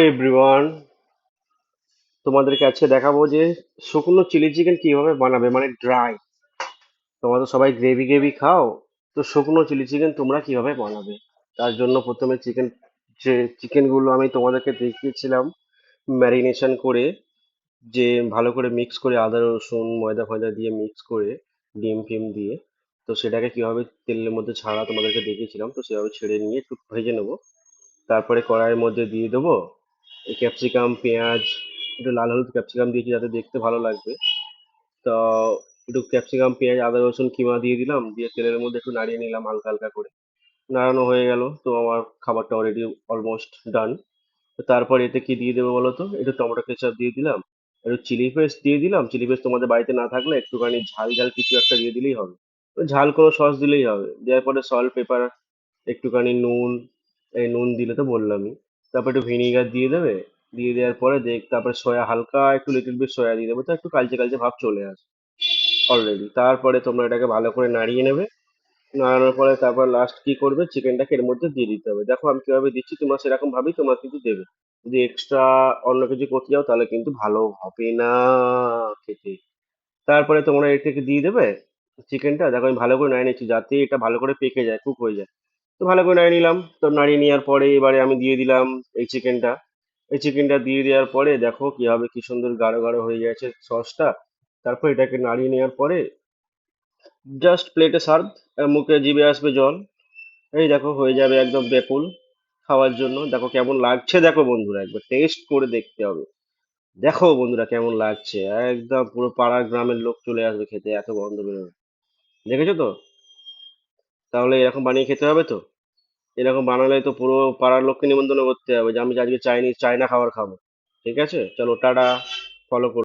Everyone, তোমাদেরকে আজকে দেখাবো যে শুকনো চিলি চিকেন কিভাবে বানাবে, মানে ড্রাই। তোমরা তো সবাই গ্রেভি গ্রেভি খাও, তো শুকনো চিলি চিকেন তোমরা কিভাবে বানাবে। তার জন্য প্রথমে যে চিকেন গুলো আমি তোমাদেরকে দেখিয়েছিলাম ম্যারিনেশন করে, যে ভালো করে মিক্স করে আদা রসুন ময়দা ফয়দা দিয়ে মিক্স করে ডিম ফিম দিয়ে, তো সেটাকে কিভাবে তেলের মধ্যে ছাড়া তোমাদেরকে দেখিয়েছিলাম, তো সেভাবে ছেড়ে নিয়ে একটু ভেজে নেবো। তারপরে কড়াইয়ের মধ্যে দিয়ে দেবো এই ক্যাপসিকাম পেঁয়াজ, একটু লাল হলুদ ক্যাপসিকাম দিয়েছি যাতে দেখতে ভালো লাগবে। তো একটু ক্যাপসিকাম পেঁয়াজ আদা রসুন কিমা দিয়ে দিলাম, দিয়ে তেলের মধ্যে একটু নাড়িয়ে নিলাম হালকা হালকা করে। নাড়ানো হয়ে গেল, তো আমার খাবারটা অলরেডি অলমোস্ট ডান। তো তারপর এতে কি দিয়ে দেবো বলো তো, একটু টমেটো কেচাপ দিয়ে দিলাম, একটু চিলি পেস্ট দিয়ে দিলাম। চিলি পেস্ট তোমাদের বাড়িতে না থাকলে একটুখানি ঝাল ঝাল কিছু একটা দিয়ে দিলেই হবে। তো ঝাল কোনো সস দিলেই হবে, দেওয়ার পরে সল্ট পেপার, একটুখানি নুন, এই নুন দিলে তো বললামই। তারপর একটু ভিনিগার দিয়ে দেবে। দিয়ে দেওয়ার পরে তারপরে সয়া হালকা একটু লিটল বিট সয়া দিয়ে দেবো, তো একটু কালচে কালচে ভাব চলে আসে অলরেডি। তারপরে তোমরা এটাকে ভালো করে নাড়িয়ে নেবে। নাড়ানোর পরে তারপর লাস্ট কি করবে, চিকেনটাকে এর মধ্যে দিয়ে দিতে হবে। দেখো আমি কিভাবে দিচ্ছি, তোমরা সেরকম ভাবেই তোমরা কিন্তু দেবে। যদি এক্সট্রা অন্য কিছু করতে যাও তাহলে কিন্তু ভালো হবে না খেতে। তারপরে তোমরা এর থেকে দিয়ে দেবে চিকেনটা। দেখো আমি ভালো করে নাড়িয়ে নিচ্ছি যাতে এটা ভালো করে পেকে যায়, কুক হয়ে যায়। তো ভালো করে নাড়িয়ে নিলাম, তো নাড়িয়ে নেওয়ার পরে এবারে আমি দিয়ে দিলাম এই চিকেনটা। এই চিকেনটা দিয়ে দেওয়ার পরে দেখো কি হবে, কি সুন্দর গাঢ় গাঢ় হয়ে গেছে সসটা। তারপর এটাকে নাড়িয়ে নেওয়ার পরে জাস্ট প্লেটে সার্ভ, মুখে জিভে আসবে জল। এই দেখো হয়ে যাবে একদম বেকুল খাওয়ার জন্য। দেখো কেমন লাগছে, দেখো বন্ধুরা একবার টেস্ট করে দেখতে হবে। দেখো বন্ধুরা কেমন লাগছে, একদম পুরো পাড়ার গ্রামের লোক চলে আসবে খেতে, এত গন্ধ বেরোবে। দেখেছো তো? তাহলে এরকম বানিয়ে খেতে হবে তো। এরকম বানালে তো পুরো পাড়ার লোককে নিমন্ত্রণ করতে হবে যে আমি আজকে চাইনা খাবার খাবো। ঠিক আছে, চলো টাটা, ফলো করো।